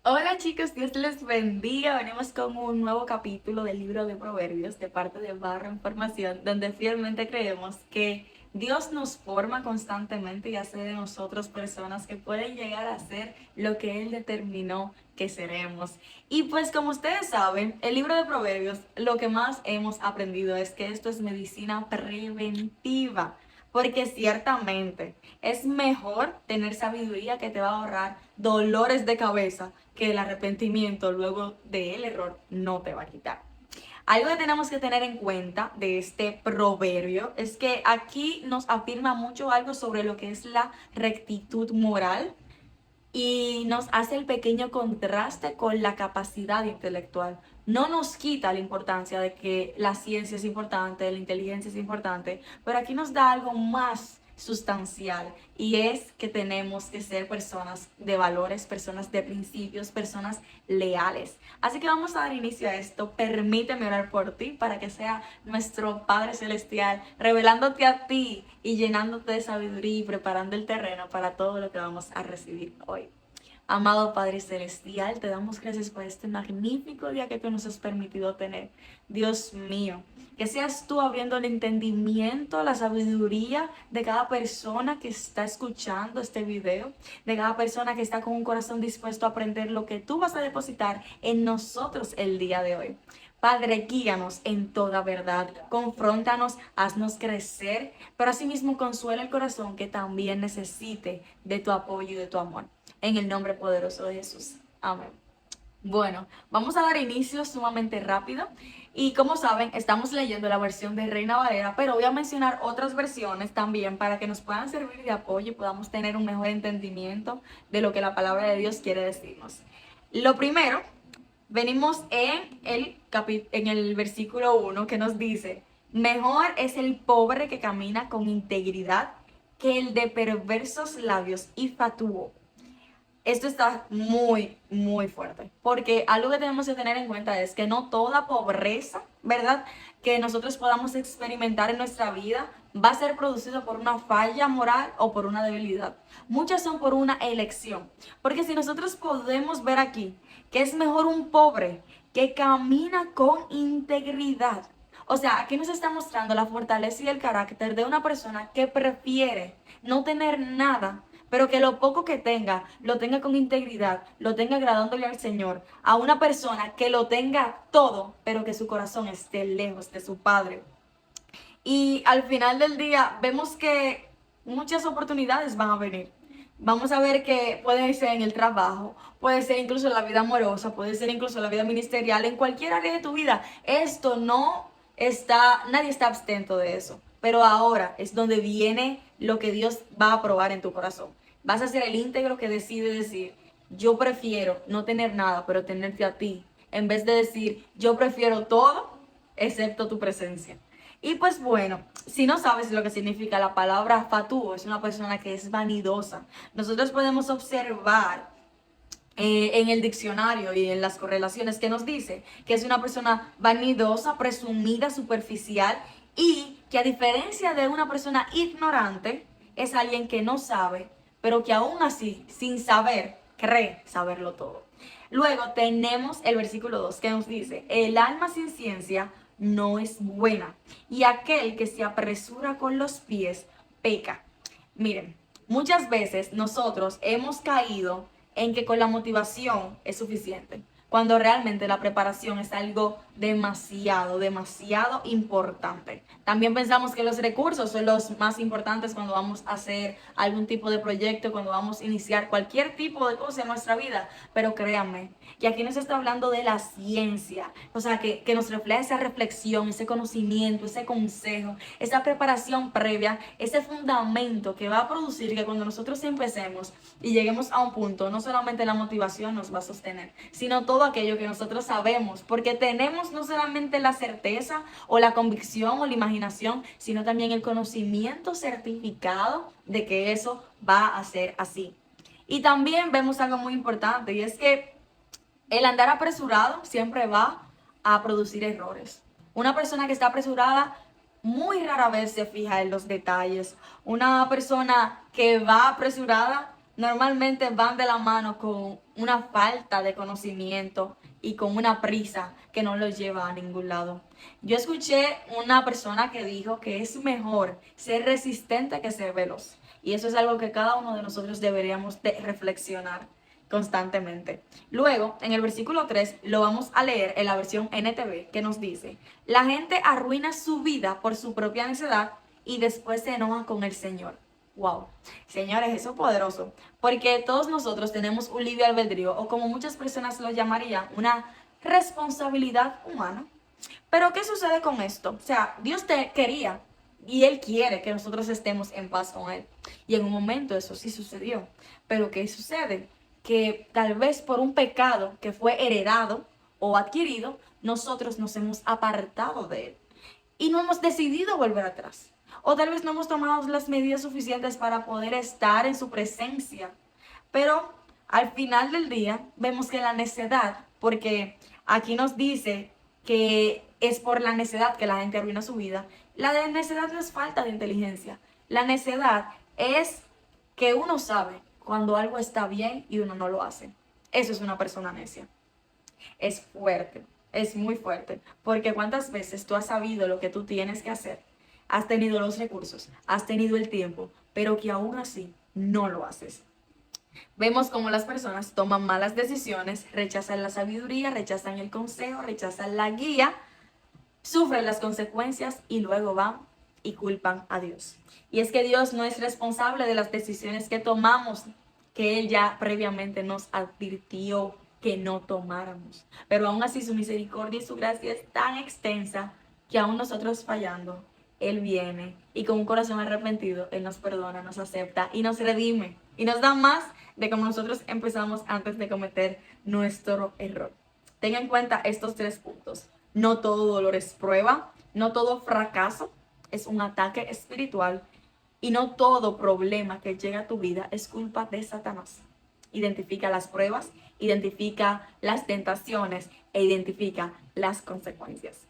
Hola chicos, Dios les bendiga. Venimos con un nuevo capítulo del libro de Proverbios de parte de Barra Información, donde fielmente creemos que Dios nos forma constantemente y hace de nosotros personas que pueden llegar a ser lo que Él determinó que seremos. Y pues como ustedes saben, el libro de Proverbios, lo que más hemos aprendido es que esto es medicina preventiva. Porque ciertamente es mejor tener sabiduría que te va a ahorrar dolores de cabeza que el arrepentimiento luego del error no te va a quitar. Algo que tenemos que tener en cuenta de este proverbio es que aquí nos afirma mucho algo sobre lo que es la rectitud moral y nos hace el pequeño contraste con la capacidad intelectual. No nos quita la importancia de que la ciencia es importante, la inteligencia es importante, pero aquí nos da algo más sustancial y es que tenemos que ser personas de valores, personas de principios, personas leales. Así que vamos a dar inicio a esto. Permíteme orar por ti para que sea nuestro Padre Celestial revelándote a ti y llenándote de sabiduría y preparando el terreno para todo lo que vamos a recibir hoy. Amado Padre Celestial, te damos gracias por este magnífico día que tú nos has permitido tener. Dios mío, que seas tú abriendo el entendimiento, la sabiduría de cada persona que está escuchando este video, de cada persona que está con un corazón dispuesto a aprender lo que tú vas a depositar en nosotros el día de hoy. Padre, guíanos en toda verdad, confróntanos, haznos crecer, pero asimismo consuela el corazón que también necesite de tu apoyo y de tu amor. En el nombre poderoso de Jesús. Amén. Bueno, vamos a dar inicio sumamente rápido y como saben, estamos leyendo la versión de Reina Valera, pero voy a mencionar otras versiones también para que nos puedan servir de apoyo y podamos tener un mejor entendimiento de lo que la palabra de Dios quiere decirnos. Lo primero, venimos en el versículo 1 que nos dice, mejor es el pobre que camina con integridad que el de perversos labios y fatuo. Esto está muy, muy fuerte, porque algo que tenemos que tener en cuenta es que no toda pobreza, ¿verdad?, que nosotros podamos experimentar en nuestra vida va a ser producido por una falla moral o por una debilidad. Muchas son por una elección, porque si nosotros podemos ver aquí que es mejor un pobre que camina con integridad. O sea, aquí nos está mostrando la fortaleza y el carácter de una persona que prefiere no tener nada, pero que lo poco que tenga, lo tenga con integridad, lo tenga agradándole al Señor, a una persona que lo tenga todo, pero que su corazón esté lejos de su Padre. Y al final del día vemos que muchas oportunidades van a venir. Vamos a ver que puede ser en el trabajo, puede ser incluso en la vida amorosa, puede ser incluso en la vida ministerial, en cualquier área de tu vida. Esto no está, nadie está abstento de eso. Pero ahora es donde viene lo que Dios va a probar en tu corazón. Vas a ser el íntegro que decide decir, yo prefiero no tener nada, pero tenerte a ti, en vez de decir, yo prefiero todo excepto tu presencia. Y pues bueno, si no sabes lo que significa la palabra fatuo, es una persona que es vanidosa. Nosotros podemos observar en el diccionario y en las correlaciones que nos dice que es una persona vanidosa, presumida, superficial y que a diferencia de una persona ignorante, es alguien que no sabe, pero que aún así, sin saber, cree saberlo todo. Luego tenemos el versículo 2 que nos dice, el alma sin ciencia no es buena y aquel que se apresura con los pies peca. Miren, muchas veces nosotros hemos caído en que con la motivación es suficiente, cuando realmente la preparación es algo demasiado, demasiado importante. También pensamos que los recursos son los más importantes cuando vamos a hacer algún tipo de proyecto, cuando vamos a iniciar cualquier tipo de cosa en nuestra vida, pero créanme, que aquí nos está hablando de la ciencia, o sea, que nos refleja esa reflexión, ese conocimiento, ese consejo, esa preparación previa, ese fundamento que va a producir que cuando nosotros empecemos y lleguemos a un punto, no solamente la motivación nos va a sostener, sino todo aquello que nosotros sabemos, porque tenemos no solamente la certeza o la convicción o la imaginación, sino también el conocimiento certificado de que eso va a ser así. Y también vemos algo muy importante y es que el andar apresurado siempre va a producir errores. Una persona que está apresurada muy rara vez se fija en los detalles. Una persona que va apresurada normalmente van de la mano con una falta de conocimiento y con una prisa que no los lleva a ningún lado. Yo escuché una persona que dijo que es mejor ser resistente que ser veloz. Y eso es algo que cada uno de nosotros deberíamos de reflexionar constantemente. Luego, en el versículo 3 lo vamos a leer en la versión NTV, que nos dice: la gente arruina su vida por su propia necedad y después se enoja con el Señor. Wow, señores, eso es poderoso, porque todos nosotros tenemos un libre albedrío, o como muchas personas lo llamarían, una responsabilidad humana. Pero ¿qué sucede con esto? O sea, Dios te quería y Él quiere que nosotros estemos en paz con Él. Y en un momento eso sí sucedió. Pero ¿qué sucede? Que tal vez por un pecado que fue heredado o adquirido, nosotros nos hemos apartado de Él y no hemos decidido volver atrás. O tal vez no hemos tomado las medidas suficientes para poder estar en su presencia. Pero al final del día vemos que la necedad, porque aquí nos dice que es por la necedad que la gente arruina su vida, la de necedad no es falta de inteligencia. La necedad es que uno sabe cuando algo está bien y uno no lo hace. Eso es una persona necia. Es fuerte, es muy fuerte, porque cuántas veces tú has sabido lo que tú tienes que hacer, has tenido los recursos, has tenido el tiempo, pero que aún así no lo haces. Vemos cómo las personas toman malas decisiones, rechazan la sabiduría, rechazan el consejo, rechazan la guía, sufren las consecuencias y luego van y culpan a Dios. Y es que Dios no es responsable de las decisiones que tomamos, que Él ya previamente nos advirtió que no tomáramos. Pero aún así su misericordia y su gracia es tan extensa que aún nosotros fallando, Él viene y con un corazón arrepentido, Él nos perdona, nos acepta y nos redime. Y nos da más de como nosotros empezamos antes de cometer nuestro error. Tenga en cuenta estos 3 puntos. No todo dolor es prueba, no todo fracaso es un ataque espiritual y no todo problema que llega a tu vida es culpa de Satanás. Identifica las pruebas, identifica las tentaciones e identifica las consecuencias.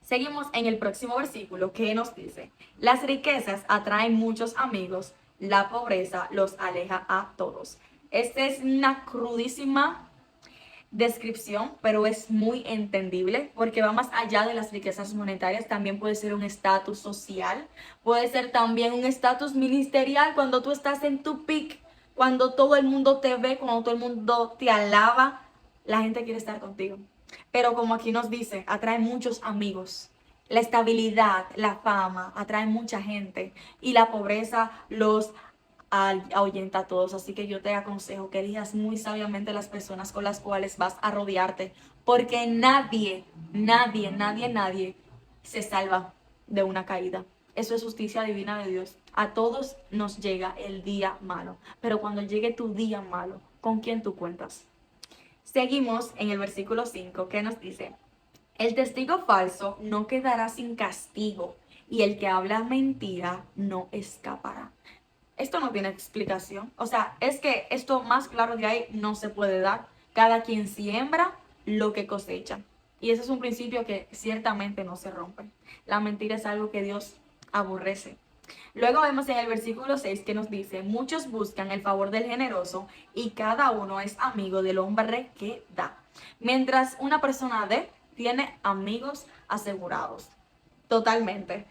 Seguimos en el próximo versículo que nos dice: las riquezas atraen muchos amigos, la pobreza los aleja a todos. Esta es una crudísima descripción, pero es muy entendible porque va más allá de las riquezas monetarias. También puede ser un estatus social, puede ser también un estatus ministerial cuando tú estás en tu peak, cuando todo el mundo te ve, cuando todo el mundo te alaba, la gente quiere estar contigo. Pero como aquí nos dice, atrae muchos amigos. La estabilidad, la fama, atrae mucha gente y la pobreza los ahuyenta a todos. Así que yo te aconsejo que elijas muy sabiamente las personas con las cuales vas a rodearte, porque nadie se salva de una caída. Eso es justicia divina de Dios. A todos nos llega el día malo, pero cuando llegue tu día malo, ¿con quién tú cuentas? Seguimos en el versículo 5 que nos dice: el testigo falso no quedará sin castigo y el que habla mentira no escapará. Esto no tiene explicación. O sea, es que esto más claro de ahí no se puede dar. Cada quien siembra lo que cosecha. Y ese es un principio que ciertamente no se rompe. La mentira es algo que Dios aborrece. Luego vemos en el versículo 6 que nos dice: muchos buscan el favor del generoso y cada uno es amigo del hombre que da. Mientras una persona dé, tiene amigos asegurados. Totalmente.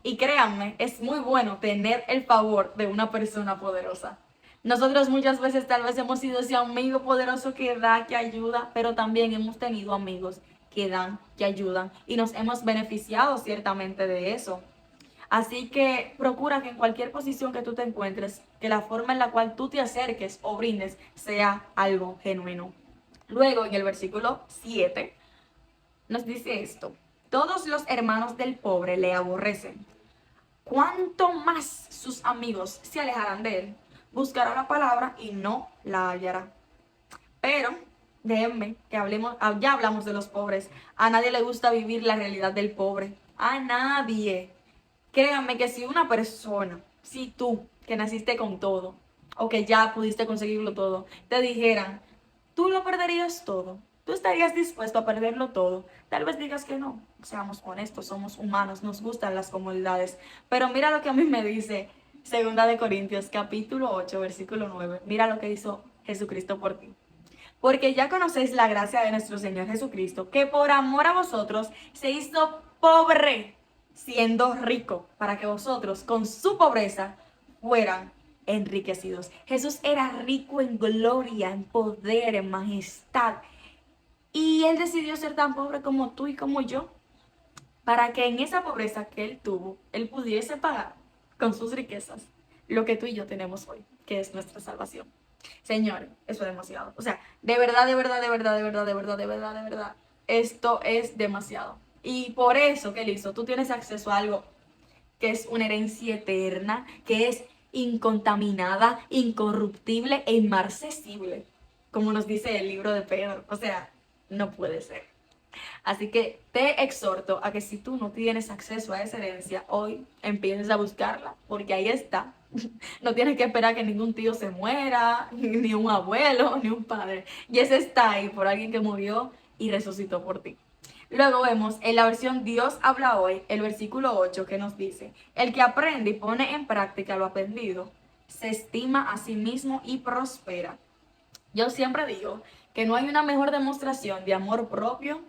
Y créanme, es muy bueno tener el favor de una persona poderosa. Nosotros muchas veces tal vez hemos sido ese amigo poderoso que da, que ayuda, pero también hemos tenido amigos que dan, que ayudan y nos hemos beneficiado ciertamente de eso. Así que procura que en cualquier posición que tú te encuentres, que la forma en la cual tú te acerques o brindes sea algo genuino. Luego en el versículo 7 nos dice esto: todos los hermanos del pobre le aborrecen. Cuanto más sus amigos se alejarán de él, buscará la palabra y no la hallará. Pero déjenme que hablemos, ya hablamos de los pobres. A nadie le gusta vivir la realidad del pobre. A nadie. Créanme que si una persona, si tú, que naciste con todo, o que ya pudiste conseguirlo todo, te dijeran: tú lo perderías todo, tú estarías dispuesto a perderlo todo, tal vez digas que no. Seamos honestos, somos humanos, nos gustan las comodidades. Pero mira lo que a mí me dice: Segunda de Corintios, capítulo 8, versículo 9. Mira lo que hizo Jesucristo por ti. Porque ya conocéis la gracia de nuestro Señor Jesucristo, que por amor a vosotros se hizo pobre, siendo rico, para que vosotros con su pobreza fueran enriquecidos. Jesús era rico en gloria, en poder, en majestad. Y Él decidió ser tan pobre como tú y como yo, para que en esa pobreza que Él tuvo, Él pudiese pagar con sus riquezas lo que tú y yo tenemos hoy, que es nuestra salvación. Señor, eso es demasiado. O sea, de verdad, de verdad, de verdad, de verdad, de verdad, de verdad, de verdad. Esto es demasiado. Y por eso, ¿qué hizo? Tú tienes acceso a algo que es una herencia eterna, que es incontaminada, incorruptible e inmarcesible, como nos dice el libro de Pedro. O sea, no puede ser. Así que te exhorto a que si tú no tienes acceso a esa herencia, hoy empieces a buscarla, porque ahí está. No tienes que esperar que ningún tío se muera, ni un abuelo, ni un padre. Y ese está ahí por alguien que murió y resucitó por ti. Luego vemos en la versión Dios habla hoy, el versículo 8 que nos dice, el que aprende y pone en práctica lo aprendido, se estima a sí mismo y prospera. Yo siempre digo que no hay una mejor demostración de amor propio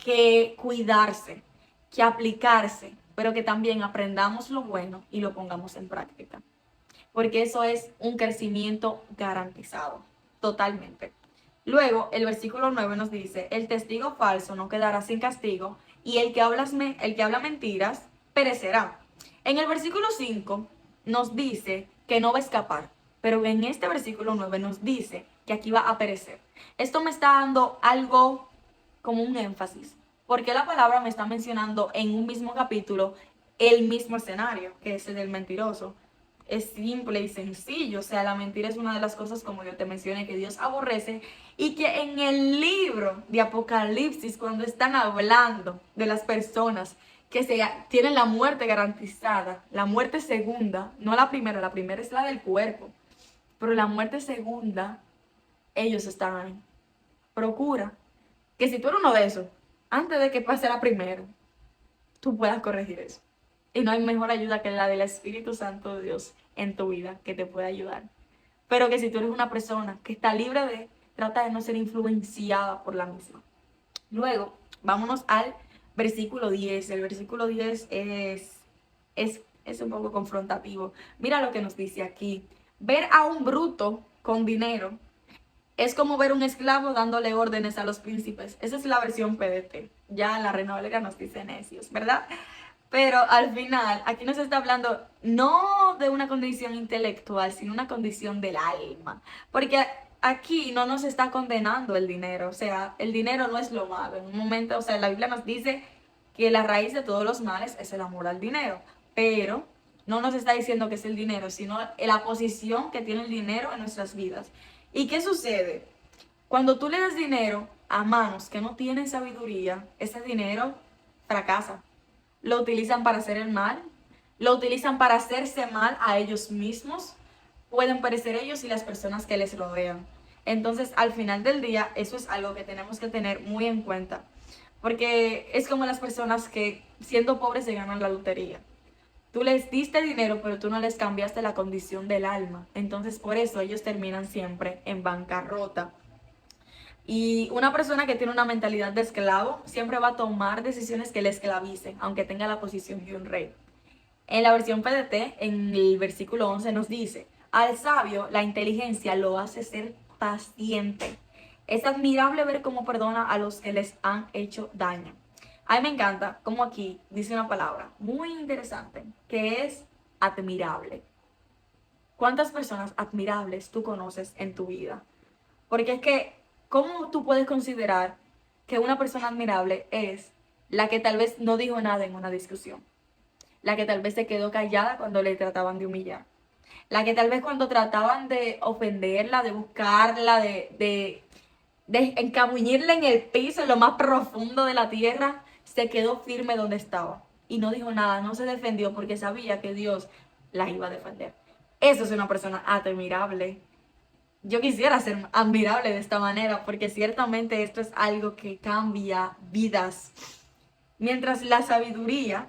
que cuidarse, que aplicarse, pero que también aprendamos lo bueno y lo pongamos en práctica. Porque eso es un crecimiento garantizado, totalmente. Luego, el versículo 9 nos dice, el testigo falso no quedará sin castigo y el que habla mentiras perecerá. En el versículo 5 nos dice que no va a escapar, pero en este versículo 9 nos dice que aquí va a perecer. Esto me está dando algo como un énfasis, porque la palabra me está mencionando en un mismo capítulo el mismo escenario, que es el del mentiroso. Es simple y sencillo, o sea, la mentira es una de las cosas, como yo te mencioné, que Dios aborrece, y que en el libro de Apocalipsis, cuando están hablando de las personas que tienen la muerte garantizada, la muerte segunda, no la primera es la del cuerpo, pero la muerte segunda, ellos están ahí. Procura que si tú eres uno de esos, antes de que pase la primera, tú puedas corregir eso. Y no hay mejor ayuda que la del Espíritu Santo de Dios en tu vida que te pueda ayudar. Pero que si tú eres una persona que está libre de, trata de no ser influenciada por la misma. Luego, vámonos al versículo 10. El versículo 10 es un poco confrontativo. Mira lo que nos dice aquí. Ver a un bruto con dinero es como ver un esclavo dándole órdenes a los príncipes. Esa es la versión PDT. Ya la Reina Valera nos dice necios, ¿verdad? Pero al final, aquí nos está hablando no de una condición intelectual, sino una condición del alma. Porque aquí no nos está condenando el dinero. O sea, el dinero no es lo malo. En un momento, o sea, la Biblia nos dice que la raíz de todos los males es el amor al dinero. Pero no nos está diciendo que es el dinero, sino la posición que tiene el dinero en nuestras vidas. ¿Y qué sucede? Cuando tú le das dinero a manos que no tienen sabiduría, ese dinero fracasa. Lo utilizan para hacer el mal, lo utilizan para hacerse mal a ellos mismos, pueden perecer ellos y las personas que les rodean. Entonces, al final del día, eso es algo que tenemos que tener muy en cuenta, porque es como las personas que siendo pobres se ganan la lotería. Tú les diste dinero, pero tú no les cambiaste la condición del alma. Entonces, por eso ellos terminan siempre en bancarrota. Y una persona que tiene una mentalidad de esclavo siempre va a tomar decisiones que le esclavicen, aunque tenga la posición de un rey. En la versión PDT, en el versículo 11 nos dice, al sabio la inteligencia lo hace ser paciente. Es admirable ver cómo perdona a los que les han hecho daño. A mí me encanta como aquí dice una palabra muy interesante, que es admirable. ¿Cuántas personas admirables tú conoces en tu vida? Porque es que, ¿cómo tú puedes considerar que una persona admirable es la que tal vez no dijo nada en una discusión? La que tal vez se quedó callada cuando le trataban de humillar. La que tal vez cuando trataban de ofenderla, de buscarla, de encabuñirla en el piso, en lo más profundo de la tierra, se quedó firme donde estaba. Y no dijo nada, no se defendió porque sabía que Dios la iba a defender. Eso es una persona admirable. Yo quisiera ser admirable de esta manera porque ciertamente esto es algo que cambia vidas. Mientras la sabiduría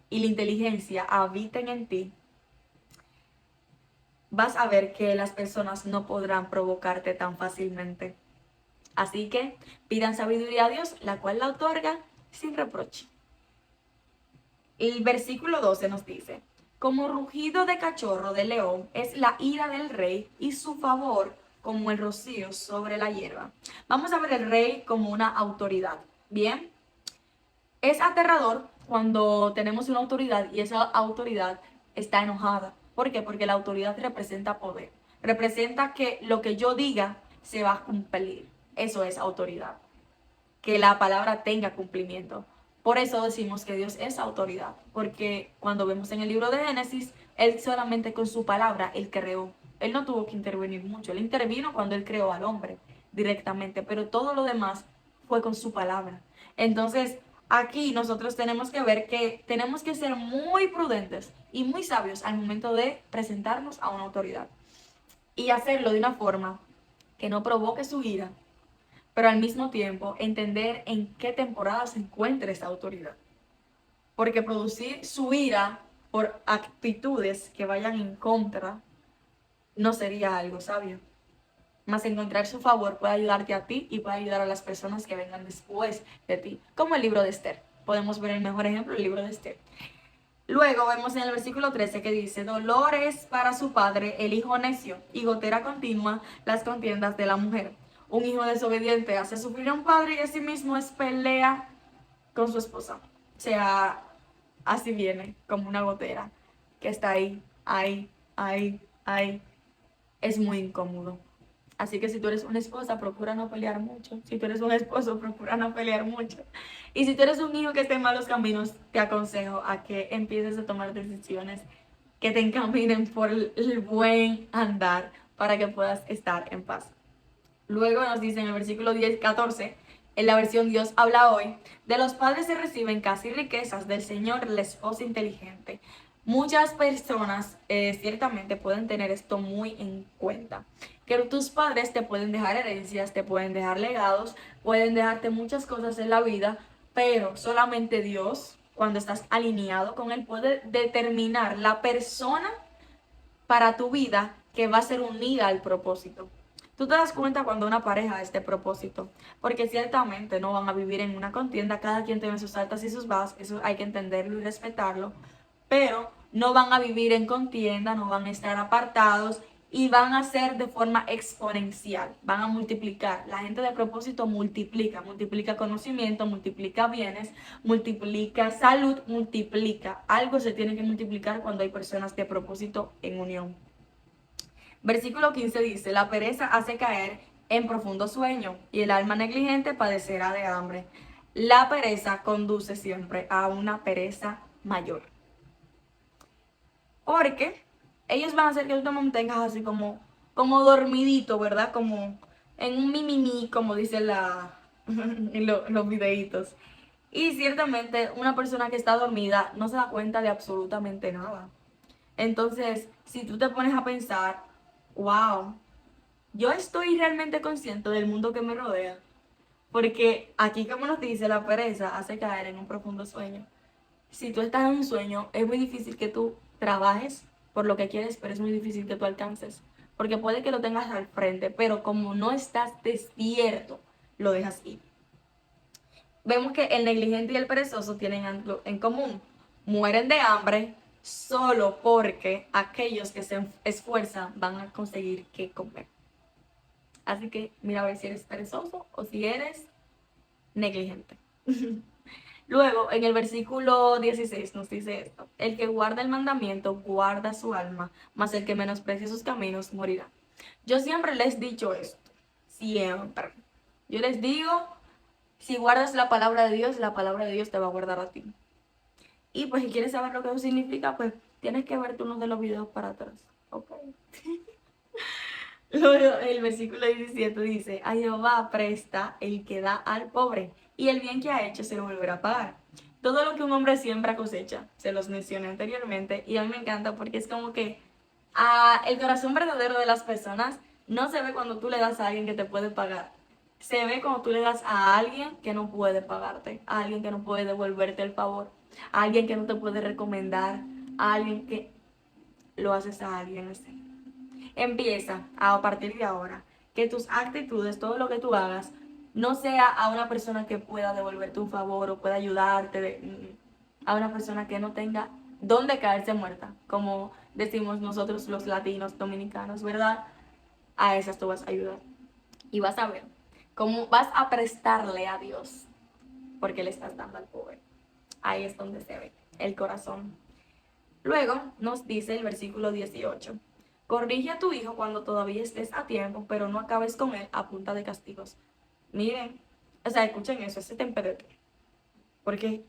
y la inteligencia habiten en ti, vas a ver que las personas no podrán provocarte tan fácilmente. Así que pidan sabiduría a Dios, la cual la otorga sin reproche. El versículo 12 nos dice, como rugido de cachorro de león es la ira del rey y su favor como el rocío sobre la hierba. Vamos a ver el rey como una autoridad. Bien, es aterrador cuando tenemos una autoridad y esa autoridad está enojada. ¿Por qué? Porque la autoridad representa poder. Representa que lo que yo diga se va a cumplir. Eso es autoridad. Que la palabra tenga cumplimiento. Por eso decimos que Dios es autoridad, porque cuando vemos en el libro de Génesis, Él solamente con su palabra, Él creó. Él no tuvo que intervenir mucho, Él intervino cuando Él creó al hombre directamente, pero todo lo demás fue con su palabra. Entonces, aquí nosotros tenemos que ver que tenemos que ser muy prudentes y muy sabios al momento de presentarnos a una autoridad y hacerlo de una forma que no provoque su ira, pero al mismo tiempo entender en qué temporada se encuentra esa autoridad. Porque producir su ira por actitudes que vayan en contra no sería algo sabio. Más encontrar su favor puede ayudarte a ti y puede ayudar a las personas que vengan después de ti, como el libro de Esther. Podemos ver el mejor ejemplo, el libro de Esther. Luego vemos en el versículo 13 que dice, dolor es para su padre el hijo necio y gotera continua las contiendas de la mujer. Un hijo desobediente hace sufrir a un padre y asimismo es pelea con su esposa. O sea, así viene, como una gotera que está ahí, ahí, ahí, ahí. Es muy incómodo. Así que si tú eres una esposa, procura no pelear mucho. Si tú eres un esposo, procura no pelear mucho. Y si tú eres un hijo que está en malos caminos, te aconsejo a que empieces a tomar decisiones que te encaminen por el buen andar para que puedas estar en paz. Luego nos dice en el versículo 14, en la versión Dios habla hoy, de los padres se reciben casi riquezas, del Señor la esposa inteligente. Muchas personas ciertamente pueden tener esto muy en cuenta, que tus padres te pueden dejar herencias, te pueden dejar legados, pueden dejarte muchas cosas en la vida, pero solamente Dios, cuando estás alineado con Él, puede determinar la persona para tu vida que va a ser unida al propósito. Tú te das cuenta cuando una pareja es de propósito, porque ciertamente no van a vivir en una contienda, cada quien tiene sus altas y sus bajas, eso hay que entenderlo y respetarlo, pero no van a vivir en contienda, no van a estar apartados y van a ser de forma exponencial, van a multiplicar. La gente de propósito multiplica, multiplica conocimiento, multiplica bienes, multiplica salud, multiplica. Algo se tiene que multiplicar cuando hay personas de propósito en unión. Versículo 15 dice, la pereza hace caer en profundo sueño y el alma negligente padecerá de hambre. La pereza conduce siempre a una pereza mayor. Porque ellos van a hacer que tú te mantengas así como dormidito, ¿verdad? Como en un mimimi, como dice en los videitos. Y ciertamente una persona que está dormida no se da cuenta de absolutamente nada. Entonces, si tú te pones a pensar, wow, yo estoy realmente consciente del mundo que me rodea, porque aquí como nos dice, la pereza hace caer en un profundo sueño. Si tú estás en un sueño, es muy difícil que tú trabajes por lo que quieres, pero es muy difícil que tú alcances, porque puede que lo tengas al frente, pero como no estás despierto, lo dejas ir. Vemos que el negligente y el perezoso tienen algo en común. Mueren de hambre solo porque aquellos que se esfuerzan van a conseguir qué comer. Así que mira a ver si eres perezoso o si eres negligente. Luego, en el versículo 16 nos dice esto, el que guarda el mandamiento guarda su alma, mas el que menosprecia sus caminos morirá. Yo siempre les he dicho esto, siempre. Yo les digo, si guardas la palabra de Dios te va a guardar a ti. Y pues si quieres saber lo que eso significa, pues tienes que verte uno de los videos para atrás. Ok. Luego el versículo 17 dice, a Jehová presta el que da al pobre, y el bien que ha hecho se lo volverá a pagar. Todo lo que un hombre siembra cosecha, se los mencioné anteriormente, y a mí me encanta porque es como que el corazón verdadero de las personas no se ve cuando tú le das a alguien que te puede pagar. Se ve cuando tú le das a alguien que no puede pagarte, a alguien que no puede devolverte el favor, a alguien que no te puede recomendar, a alguien que lo haces a alguien así. Empieza a partir de ahora que tus actitudes, todo lo que tú hagas, no sea a una persona que pueda devolverte un favor o pueda ayudarte, a una persona que no tenga dónde caerse muerta, como decimos nosotros los latinos dominicanos, ¿verdad? A esas tú vas a ayudar. Y vas a ver cómo vas a prestarle a Dios, porque le estás dando al pobre. Ahí es donde se ve el corazón. Luego nos dice el versículo 18. Corrige a tu hijo cuando todavía estés a tiempo, pero no acabes con él a punta de castigos. Miren, o sea, escuchen eso, ese temperamento. Porque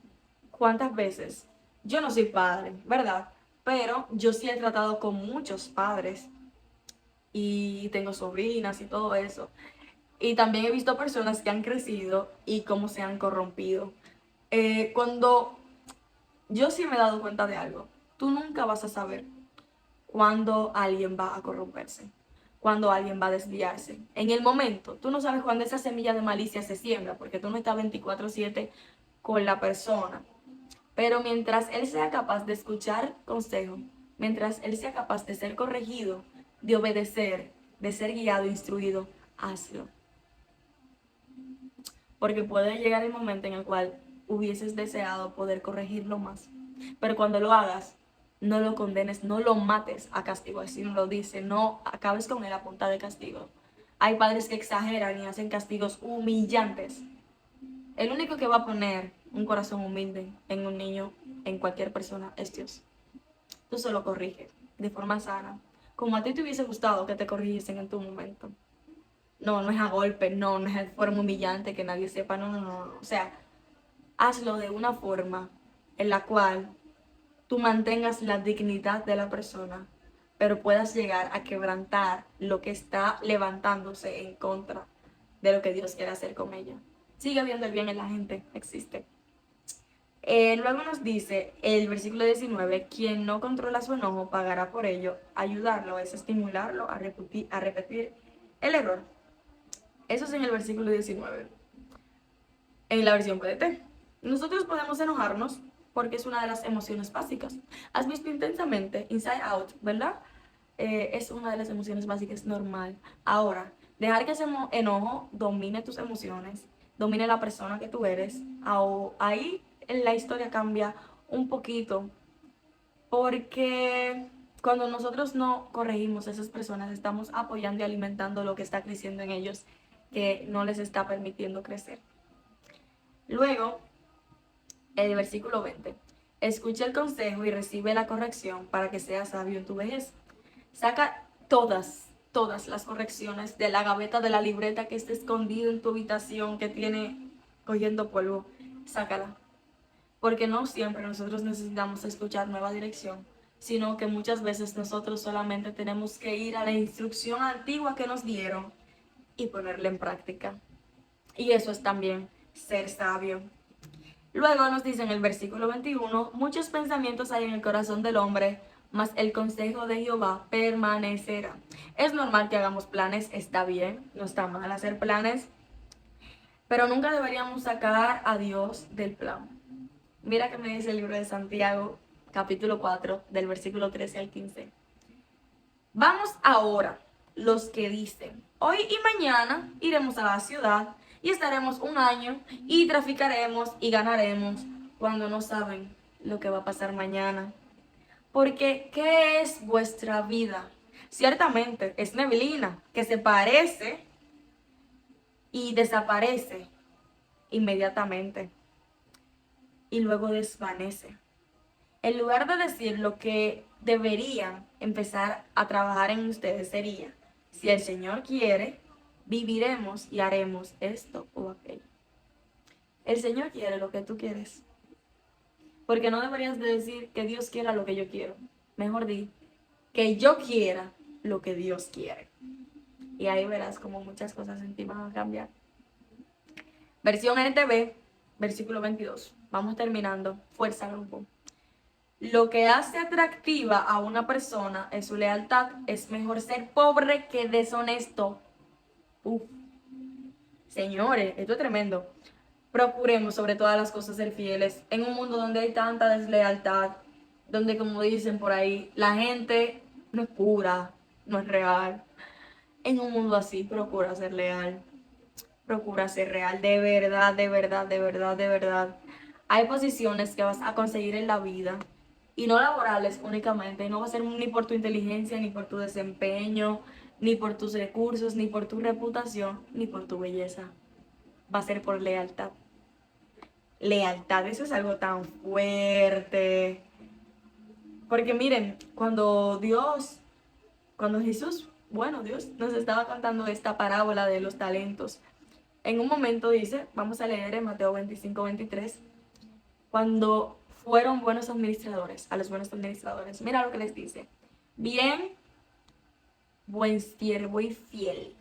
cuántas veces, yo no soy padre, ¿verdad? Pero yo sí he tratado con muchos padres y tengo sobrinas y todo eso. Y también he visto personas que han crecido y cómo se han corrompido. Cuando yo sí me he dado cuenta de algo, tú nunca vas a saber cuándo alguien va a corromperse, cuándo alguien va a desviarse. En el momento, tú no sabes cuándo esa semilla de malicia se siembra, porque tú no estás 24/7 con la persona. Pero mientras él sea capaz de escuchar consejo, mientras él sea capaz de ser corregido, de obedecer, de ser guiado, instruido, hazlo. Porque puede llegar el momento en el cual hubieses deseado poder corregirlo más. Pero cuando lo hagas, no lo condenes, no lo mates a castigo, así no lo dice, no acabes con él a punta de castigo. Hay padres que exageran y hacen castigos humillantes. El único que va a poner un corazón humilde en un niño, en cualquier persona, es Dios. Tú solo corriges de forma sana, como a ti te hubiese gustado que te corrigiesen en tu momento. No, no es a golpe, no, no es de forma humillante que nadie sepa, no, no, no, no. O sea, hazlo de una forma en la cual tú mantengas la dignidad de la persona, pero puedas llegar a quebrantar lo que está levantándose en contra de lo que Dios quiere hacer con ella. Sigue viendo el bien en la gente, existe. Luego nos dice el versículo 19, quien no controla su enojo pagará por ello. Ayudarlo es estimularlo a repetir el error. Eso es en el versículo 19, en la versión PDT. Nosotros podemos enojarnos porque es una de las emociones básicas. Has visto intensamente, Inside Out, ¿verdad? Es una de las emociones básicas normal. Ahora, dejar que ese enojo domine tus emociones, domine la persona que tú eres, ahí la historia cambia un poquito porque cuando nosotros no corregimos a esas personas, estamos apoyando y alimentando lo que está creciendo en ellos, que no les está permitiendo crecer. Luego, el versículo 20. Escucha el consejo y recibe la corrección para que seas sabio en tu vejez. Saca todas las correcciones de la gaveta de la libreta que esté escondida en tu habitación, que tiene cogiendo polvo. Sácala. Porque no siempre nosotros necesitamos escuchar nueva dirección, sino que muchas veces nosotros solamente tenemos que ir a la instrucción antigua que nos dieron y ponerla en práctica. Y eso es también ser sabio. Luego nos dice en el versículo 21, muchos pensamientos hay en el corazón del hombre, mas el consejo de Jehová permanecerá. Es normal que hagamos planes, está bien, no está mal hacer planes, pero nunca deberíamos sacar a Dios del plan. Mira que me dice el libro de Santiago, capítulo 4, del versículo 13 al 15. Vamos ahora, los que dicen, hoy y mañana iremos a la ciudad y estaremos un año y traficaremos y ganaremos, cuando no saben lo que va a pasar mañana. Porque, ¿qué es vuestra vida? Ciertamente es neblina que se parece y desaparece inmediatamente y luego desvanece. En lugar de decir lo que deberían empezar a trabajar en ustedes sería, si el Señor quiere, viviremos y haremos esto o aquello. El Señor quiere lo que tú quieres. Porque no deberías de decir que Dios quiera lo que yo quiero. Mejor di que yo quiera lo que Dios quiere. Y ahí verás como muchas cosas en ti van a cambiar. Versión NTV, versículo 22. Vamos terminando. Fuerza, grupo. Lo que hace atractiva a una persona es su lealtad. Es mejor ser pobre que deshonesto. Uf. Señores, esto es tremendo. Procuremos sobre todas las cosas ser fieles en un mundo donde hay tanta deslealtad, donde como dicen por ahí, la gente no es pura, no es real. En un mundo así, procura ser leal, procura ser real, de verdad, de verdad, de verdad, de verdad. Hay posiciones que vas a conseguir en la vida y no laborales únicamente, no va a ser ni por tu inteligencia, ni por tu desempeño, ni por tus recursos, ni por tu reputación, ni por tu belleza. Va a ser por lealtad. Lealtad, eso es algo tan fuerte. Porque miren, cuando Jesús, bueno, Dios nos estaba contando esta parábola de los talentos, en un momento dice, vamos a leer en Mateo 25-23, cuando fueron buenos administradores, a los buenos administradores, mira lo que les dice. Bien, buen siervo y fiel.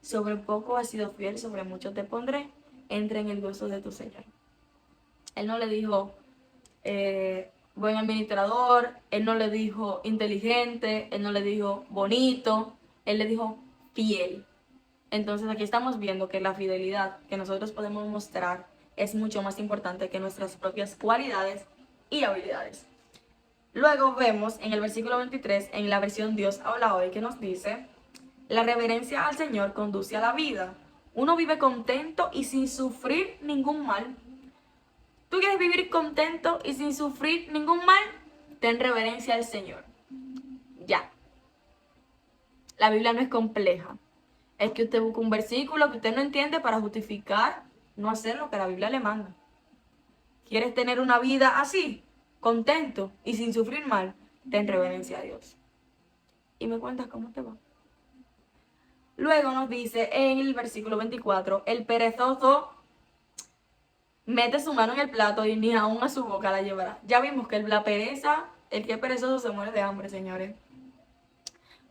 Sobre poco has sido fiel, sobre mucho te pondré, entra en el gozo de tu Señor. Él no le dijo buen administrador, él no le dijo inteligente, él no le dijo bonito, él le dijo fiel. Entonces aquí estamos viendo que la fidelidad que nosotros podemos mostrar es mucho más importante que nuestras propias cualidades y habilidades. Luego vemos en el versículo 23, en la versión Dios habla hoy, que nos dice, la reverencia al Señor conduce a la vida. Uno vive contento y sin sufrir ningún mal. ¿Tú quieres vivir contento y sin sufrir ningún mal? Ten reverencia al Señor. Ya. La Biblia no es compleja. Es que usted busca un versículo que usted no entiende para justificar no hacer lo que la Biblia le manda. ¿Quieres tener una vida así? Contento y sin sufrir mal. Ten reverencia a Dios. Y me cuentas cómo te va. Luego nos dice en el versículo 24, el perezoso mete su mano en el plato y ni aún a su boca la llevará. Ya vimos que la pereza, el que es perezoso se muere de hambre, señores.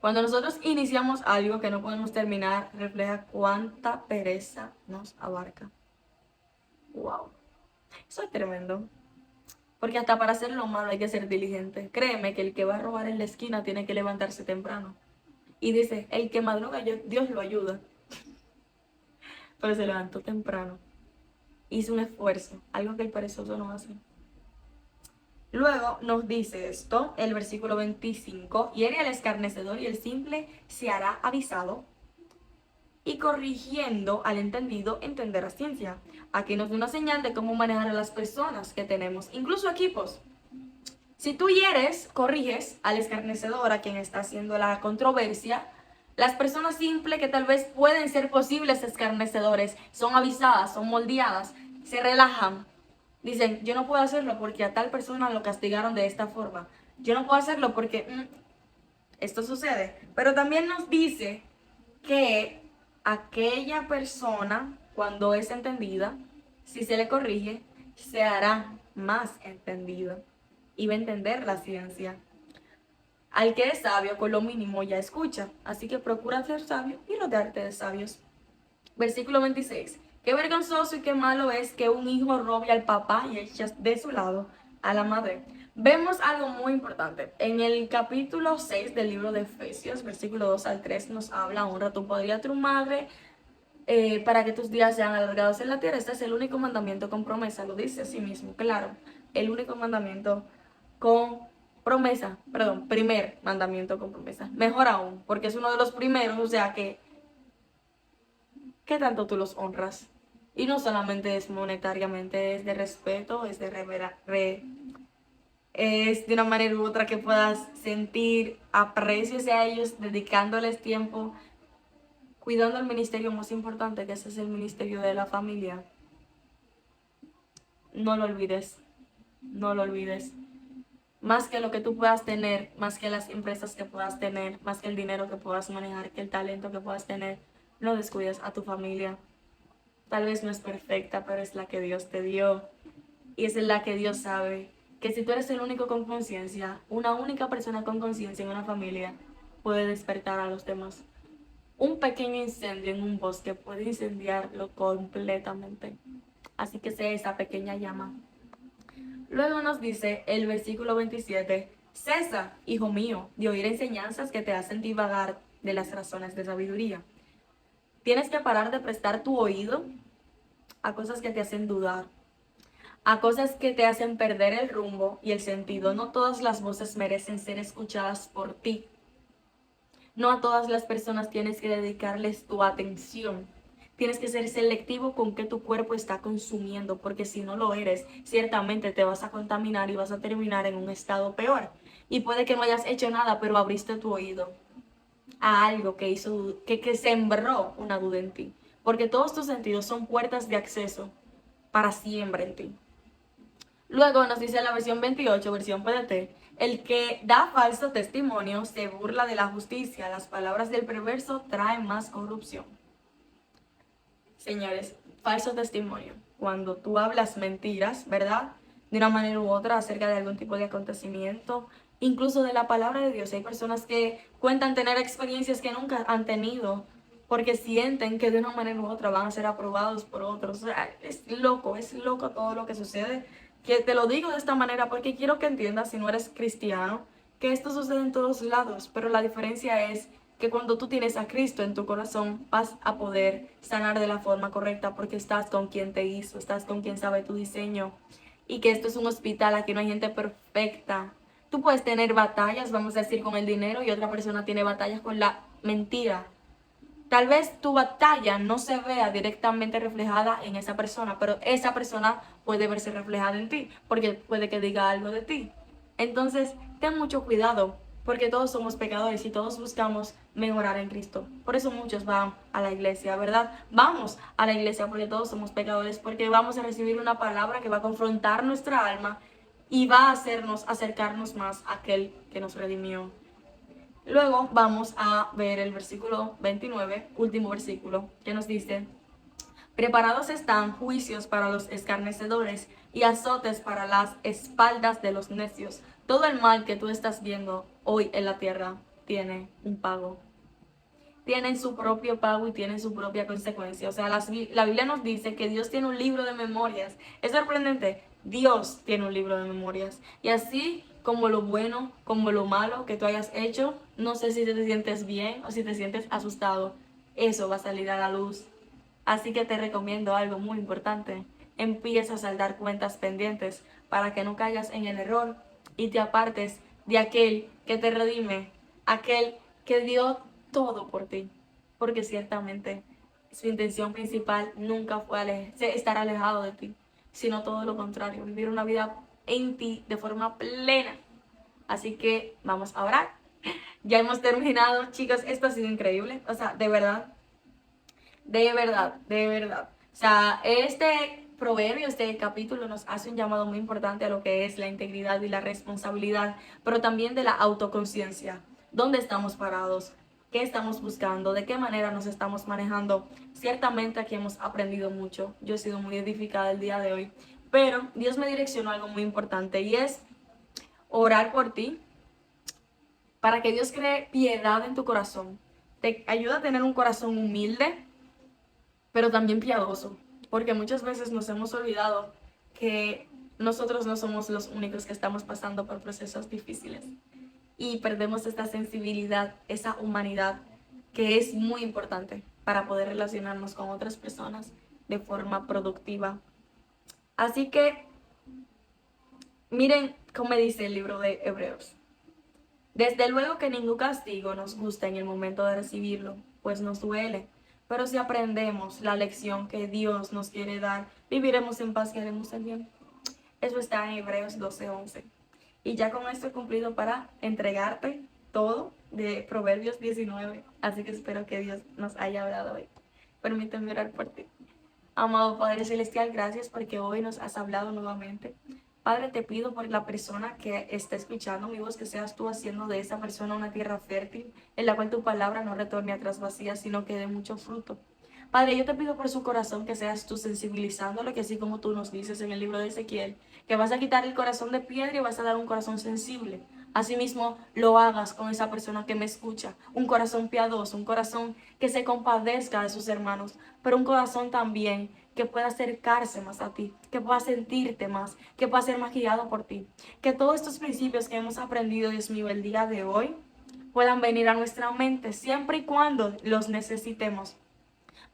Cuando nosotros iniciamos algo que no podemos terminar, refleja cuánta pereza nos abarca. Wow. Eso es tremendo. Porque hasta para hacer lo malo hay que ser diligente. Créeme que el que va a robar en la esquina tiene que levantarse temprano. Y dice, el que madruga, Dios lo ayuda. Pero se levantó temprano. Hizo un esfuerzo, algo que el perezoso no hace. Luego nos dice esto, el versículo 25, hiere al escarnecedor y el simple se hará avisado, y corrigiendo al entendido entenderá ciencia. Aquí nos da una señal de cómo manejar a las personas que tenemos, incluso equipos. Si tú hieres, corriges al escarnecedor, a quien está haciendo la controversia, las personas simples que tal vez pueden ser posibles escarnecedores, son avisadas, son moldeadas, se relajan. Dicen, yo no puedo hacerlo porque a tal persona lo castigaron de esta forma. Yo no puedo hacerlo porque esto sucede. Pero también nos dice que aquella persona, cuando es entendida, si se le corrige, se hará más entendida y va a entender la ciencia. Al que es sabio, con lo mínimo ya escucha. Así que procura ser sabio y rodearte de sabios. Versículo 26. Qué vergonzoso y qué malo es que un hijo robe al papá y eche de su lado a la madre. Vemos algo muy importante. En el capítulo 6 del libro de Efesios, versículo 2 al 3, nos habla, honra a tu padre y a tu madre para que tus días sean alargados en la tierra. Este es el único mandamiento con promesa, lo dice así mismo, claro. El único mandamiento con promesa, perdón, primer mandamiento con promesa. Mejor aún, porque es uno de los primeros, o sea que ¿qué tanto tú los honras? Y no solamente es monetariamente, es de respeto, es de es de una manera u otra que puedas sentir aprecio hacia ellos, dedicándoles tiempo, cuidando el ministerio más importante, que ese es el ministerio de la familia. No lo olvides, no lo olvides. Más que lo que tú puedas tener, más que las empresas que puedas tener, más que el dinero que puedas manejar, que el talento que puedas tener, no descuides a tu familia. Tal vez no es perfecta, pero es la que Dios te dio. Y es la que Dios sabe que si tú eres el único con conciencia, una única persona con conciencia en una familia puede despertar a los demás. Un pequeño incendio en un bosque puede incendiarlo completamente. Así que sea esa pequeña llama. Luego nos dice el versículo 27, cesa, hijo mío, de oír enseñanzas que te hacen divagar de las razones de sabiduría. Tienes que parar de prestar tu oído a cosas que te hacen dudar, a cosas que te hacen perder el rumbo y el sentido. No todas las voces merecen ser escuchadas por ti. No a todas las personas tienes que dedicarles tu atención. Tienes que ser selectivo con qué tu cuerpo está consumiendo, porque si no lo eres, ciertamente te vas a contaminar y vas a terminar en un estado peor. Y puede que no hayas hecho nada, pero abriste tu oído a algo que hizo, que sembró una duda en ti. Porque todos tus sentidos son puertas de acceso para siempre en ti. Luego nos dice la versión 28, versión PDT, el que da falso testimonio se burla de la justicia, las palabras del perverso traen más corrupción. Señores, falso testimonio, cuando tú hablas mentiras, ¿verdad? De una manera u otra acerca de algún tipo de acontecimiento, incluso de la palabra de Dios. Hay personas que cuentan tener experiencias que nunca han tenido porque sienten que de una manera u otra van a ser aprobados por otros. O sea, es loco todo lo que sucede. Que te lo digo de esta manera porque quiero que entiendas, si no eres cristiano, que esto sucede en todos lados, pero la diferencia es que cuando tú tienes a Cristo en tu corazón vas a poder sanar de la forma correcta porque estás con quien te hizo, estás con quien sabe tu diseño y que esto es un hospital, aquí no hay gente perfecta. Tú puedes tener batallas, vamos a decir, con el dinero y otra persona tiene batallas con la mentira. Tal vez tu batalla no se vea directamente reflejada en esa persona, pero esa persona puede verse reflejada en ti, porque puede que diga algo de ti. Entonces, ten mucho cuidado, porque todos somos pecadores y todos buscamos mejorar en Cristo. Por eso muchos van a la iglesia, ¿verdad? Vamos a la iglesia porque todos somos pecadores, porque vamos a recibir una palabra que va a confrontar nuestra alma y va a hacernos acercarnos más a aquel que nos redimió. Luego vamos a ver el versículo 29, último versículo, que nos dice: preparados están juicios para los escarnecedores y azotes para las espaldas de los necios. Todo el mal que tú estás viendo hoy en la tierra tiene un pago. Tienen su propio pago y tienen su propia consecuencia. O sea, la Biblia nos dice que Dios tiene un libro de memorias. Es sorprendente. Dios tiene un libro de memorias. Y así como lo bueno, como lo malo que tú hayas hecho, no sé si te sientes bien o si te sientes asustado, eso va a salir a la luz. Así que te recomiendo algo muy importante. Empieza a saldar cuentas pendientes para que no caigas en el error y te apartes de aquel que te redime, aquel que dio todo por ti. Porque ciertamente su intención principal nunca fue estar alejado de ti, sino todo lo contrario, vivir una vida en ti de forma plena. Así que vamos a orar. Ya hemos terminado, chicos. Esto ha sido increíble. O sea, de verdad, de verdad, de verdad. O sea, este proverbio, este capítulo nos hace un llamado muy importante a lo que es la integridad y la responsabilidad, pero también de la autoconciencia. ¿Dónde estamos parados? ¿Qué estamos buscando? ¿De qué manera nos estamos manejando? Ciertamente aquí hemos aprendido mucho. Yo he sido muy edificada el día de hoy, pero Dios me direccionó a algo muy importante y es orar por ti para que Dios cree piedad en tu corazón. Te ayuda a tener un corazón humilde, pero también piadoso, porque muchas veces nos hemos olvidado que nosotros no somos los únicos que estamos pasando por procesos difíciles y perdemos esta sensibilidad, esa humanidad que es muy importante para poder relacionarnos con otras personas de forma productiva. Así que miren cómo dice el libro de Hebreos. Desde luego que ningún castigo nos gusta en el momento de recibirlo, pues nos duele. Pero si aprendemos la lección que Dios nos quiere dar, viviremos en paz y haremos el bien. Eso está en Hebreos 12:11. Y ya con esto he cumplido para entregarte todo de Proverbios 19. Así que espero que Dios nos haya hablado hoy. Permíteme orar por ti. Amado Padre Celestial, gracias porque hoy nos has hablado nuevamente. Padre, te pido por la persona que está escuchando mi voz, que seas tú haciendo de esa persona una tierra fértil, en la cual tu palabra no retorne atrás vacía, sino que dé mucho fruto. Padre, yo te pido por su corazón que seas tú sensibilizándolo, que así como tú nos dices en el libro de Ezequiel, que vas a quitar el corazón de piedra y vas a dar un corazón sensible. Asimismo, lo hagas con esa persona que me escucha, un corazón piadoso, un corazón que se compadezca de sus hermanos, pero un corazón también que pueda acercarse más a ti, que pueda sentirte más, que pueda ser más guiado por ti. Que todos estos principios que hemos aprendido, Dios mío, el día de hoy, puedan venir a nuestra mente siempre y cuando los necesitemos,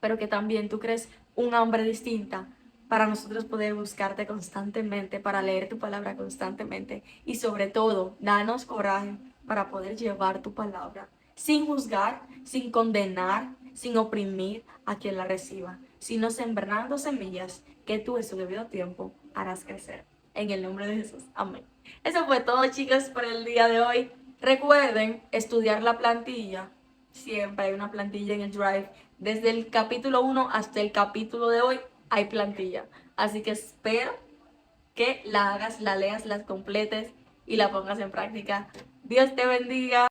pero que también tú crees un hambre distinta para nosotros poder buscarte constantemente, para leer tu palabra constantemente y sobre todo, danos coraje para poder llevar tu palabra sin juzgar, sin condenar, sin oprimir a quien la reciba, sino sembrando semillas que tú en su debido tiempo harás crecer. En el nombre de Jesús. Amén. Eso fue todo, chicos, por el día de hoy. Recuerden estudiar la plantilla. Siempre hay una plantilla en el Drive. Desde el capítulo 1 hasta el capítulo de hoy hay plantilla. Así que espero que la hagas, la leas, la completes y la pongas en práctica. Dios te bendiga.